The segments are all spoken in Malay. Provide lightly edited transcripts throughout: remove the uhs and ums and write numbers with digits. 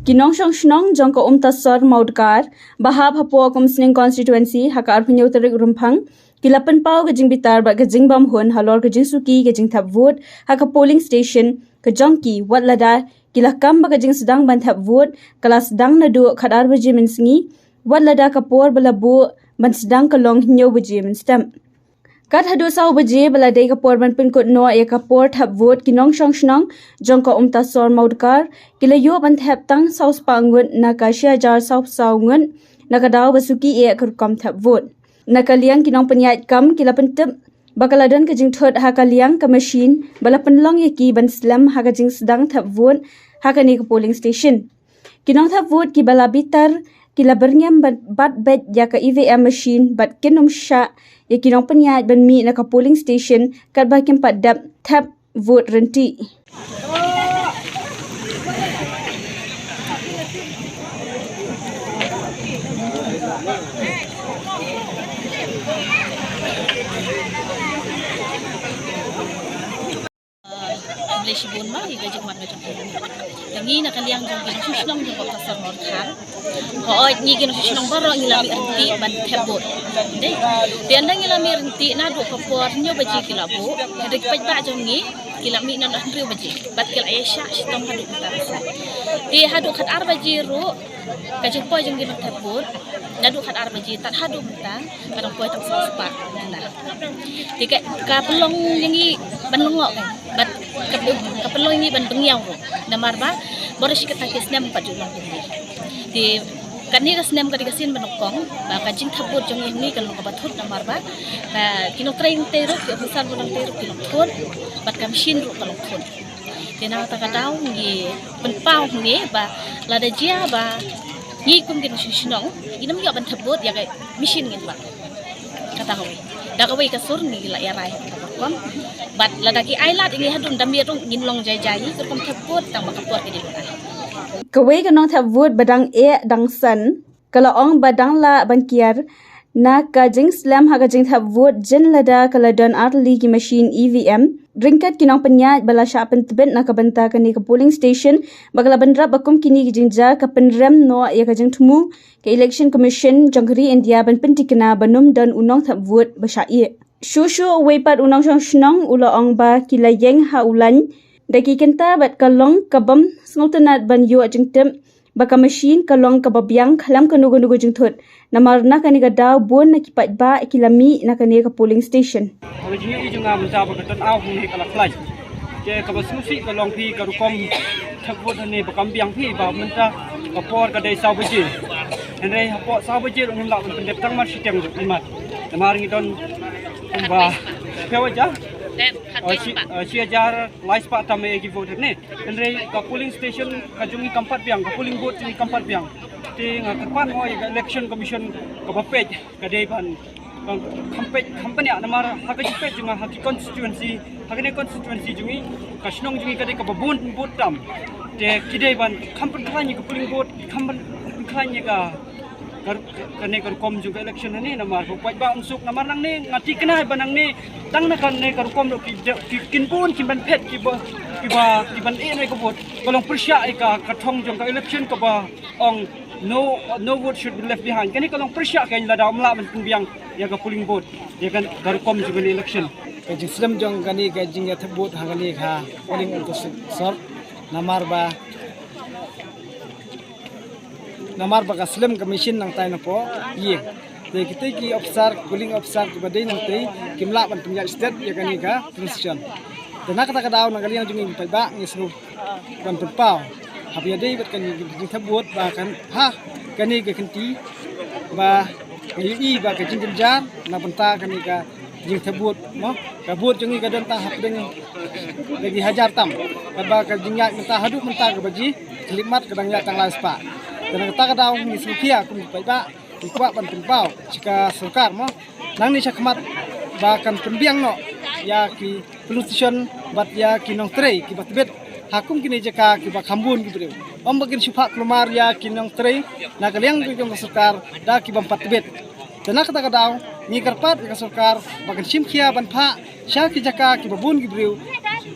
Kinong shnong jongko tasar maudkar bahab hapo kumsning constituency hakar phunyo tarik rumphang kilapan pau gajing bitar ba gajing bam hun halor gajing suki gajing thap vote haka polling station kajongki watlada kilakam ba gajing sedang ban thap vote kala sedang nadu khadar baji minsingi watlada kapor balabu ban sedang kalong hinyo baji minstam kat hadu sau baje balade kapor ban pin kot no ya kapor thap vote kinong shnong jongko tasar maudkar kilayo ban thap tang saus pangun na kasya jar saungun nakadaw basuki e kurkam thap vote nakaliang kinong penyait kam kilapan tep bakaladan kajing thot hakaliang ka machine balapan long yaki ban slam hakajing sedang thap vote hakani ka polling station kinong thap vote ki balabitar kilabernyam bat bet ya ka EVM machine bat kinom sha ya kinong penyait ban mi na ka polling station kat ba kim padap thap vote renti Malaysia bun mah hingga jemaat macam ini. Yang ini nak kalian jom kita susunong di kota Sarmorkan. Oh, ni kita susunong baru ngilami erti ban tebut. Deh, dia anda ngilami erti nado kapur nyo baji kilabu. Jadi kita jom ni kilami nado hendri baji. Bat kil Aisyah sitom hadu kita. Dia hadu kat arbaji ru kajik poi jom kita tebut. Nado kat arbaji tak hadu mentang. Kadang poi tak sepak. Nah, jika kapelong yang ni benungok kan. Bat kapelong ini ban bengiau ro namar ba boros kita kisnem pa julang di kani kasnem ka dikasin banokong ba kajing thabut jong ini kan ka bathut namar ba kino train teruk ke besar bunang teruk kino thut bat kamshin ro kalong thut dina ta kadaw ni penpau ni ba lada jia ba ni kum kino shinong inam ya ban thabut ya ga machine ngin ba kata hoy dakawai kasur ni la ya rai kom bat ladaki ailat ini hadun damirung ginlong jai kerkom thaput tang makapot ke dilunai kawai kanong thap vote badang e dang san kala ong badang la bankiar na kajing slam hakajing thap vote jen lada kala don arli ki machine EVM ringkat kinong penyat bala sya pentebet na kabanta kani ke polling station bagala bandra bakum kini gijingja ka penrem no ya kajing tumu ke election commission jangri India ban pentikna banum dan unong thap vote basai Shushu wepat unang shnong ulo ong ba kilayeng haulan daki kenta bat kalong kabam sngotanat ban yu ajingtem baka machine kalong kababyang khalam kanugo jingthot namarna kani ga daw bon na kipat ba kilami na kani ka polling station original ijunga manja ba katan aw hung kala klai ke kabasusi kalong phi karukom thakbot ne bakam biang phi ba menta kapor ka dai sabaji henre hapo sabaji ngam la pendep tang mar sitem imat namar ngidon ba kewaja jar live pak tame egi vote ne andre ka polling station ka jungi kampat biang ka polling booth ni kampat biang ti ngapan ho election commission ka bapej ka dei ban company namar haka jipet junga haki constituency hakane constituency jungi ka snong jungi ka dei ka babun booth tam te kidei ban kampan khani ka polling booth kampan khani ka kane kom juga election ni namar buat ba unsuk namar nang ni ngati kena banang ni tang na kan ne kom do kin pun kin ban pet ki ban e ne ko vote kolong persya ka kathong jong ka election ka ba ong no vote should be left behind kani kolong persya kan la da amla ban biang ya ka polling vote ya kan kom juga ni election kajing slam jong kani kajing ya thebut hangani kha polling untuk sor namar ba namar baka slam commission nang tay na po ye te kita ki officer polling officer ki badai nang tay kimla ban punya state ya kani ka position te nak kata kadaw nang kalian jungi pa ba ngi sru kan pau habi adai bat kan ki thabut ba kan ha kani ka kanti ba yi ba ka jinjar na banta kani ka jing thabut mo ka but jungi ka dan ta hap deng lagi hajar tam ba ka jinyak menta hadu menta ka baji klimat kadang ya tang laspa dan kata kadaw ni sukia kum pa ba ikwa ban pau jika sarkar mo nang ni sakmat ba kan pembiang no ya ki pollution bat ya ki nong trei ki bat bet hakum kini jaka ki ba khambun ki beu om bagin supa kelumar ya ki nong trei na kaliang ki jong sarkar da ki bam pat bet dan kata kadaw ni karpat ka sarkar bagan simkhia ban pha sha ki jaka ki babun ki beu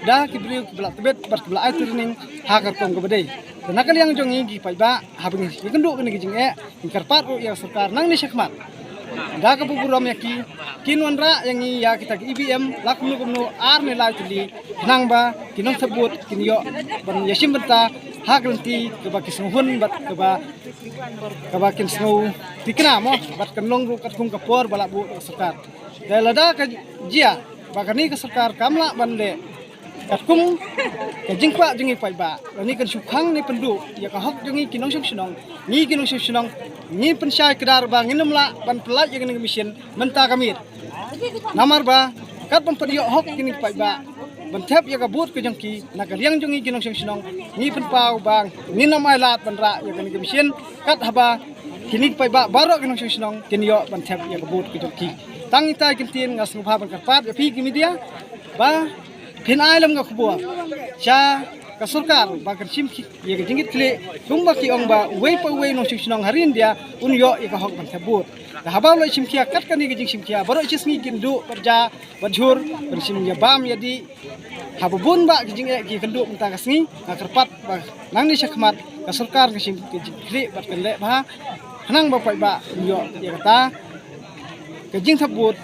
da ki beu ki bla tebet bat bla ai turning ha kar kom ka badai Tenak yang jongi gi paiba habing kenduk ni gijing karpat ro ya sarkar nang ni sekmat. Da ka buburam yaki kinwanra yang ya kita IBM laknu kumno ar ni lai tuli nang ba kinong sebut kinyo ban yasim benta hagranti ke ba kisnuhun bat ke ba kinsnu tikna mo bat kanong ru kat kung kapor bala bu sarkar. Da lada ka jia bagani ka sarkar kamla bande kat kung ka jingpa jingi paiba ni kan sukhang ni pendu ya ka hok jingi kinong sinong ni kinong sinong ni pensai kedar ba nginumla ban pelaj yang ni mission menta kamit namar ba kat pempediok hok kini paiba ban thep ya ka but ke jangki nak liang jingi kinong sinong ni penpau bang ni namai lat ban ra ya kan ni mission kat haba kini paiba baro kinong sinong kinyo ban thep ya ka but ke jangki tangi tai kintin ngas ngupha ban karpat ya pi ki media ba pin ailam ga kubua cha ka sarkar ba kan sim ye ga jingit kle tumba ki ong ba wei pa wei no sinong harin dia unyo ye ka hok ban sabut ka habaw lo sim kia kat kan ni ga jing sim kia baro chismi kindu perja bajhur ban sim ya bam ya di habubun ba ga jing ki kendu menta kasni ka karpat ba nang ni sakmat ka sarkar ka sim ki kle bat kan le ba hanang ba pai ba unyo ye kata ka jing sabut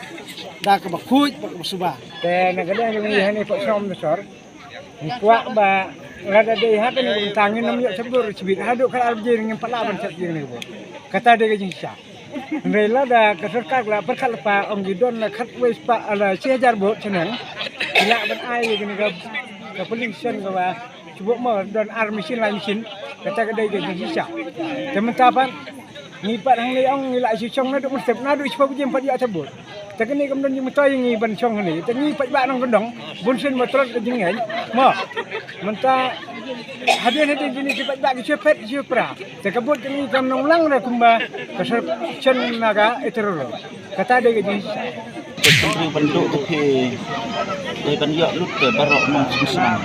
da ka ba khuj ba ka suba te nagada yang ini pak som besar kuat ba rada dei ha kan tangin nam yo sabur cibit hadu kal arjir ngem pala ban chat jing ni bo kata de jing sha rela da ka sarkar la perkal pa om gidon la khat wes pa ala 6000 bot chenang ya ban ai gini ga pollution ga ba cibuk mo don ar mesin la mesin kata ga dei jing sha temen ni pat hang le ong ni la si chong na du mestep na du sebab jem padia sabur tak ni kemudian ni mesti yang ni ban chong ni tak ni pat ba nang kendong bun sen motor ke jing ai mo menta hadiah jenis pat ba ke cepet jepra tak kabut ni kam nong lang ra kumba kasar chen naga etero kata de jing Penduduk penduduk tapi ban yok lut ke barok nong senang.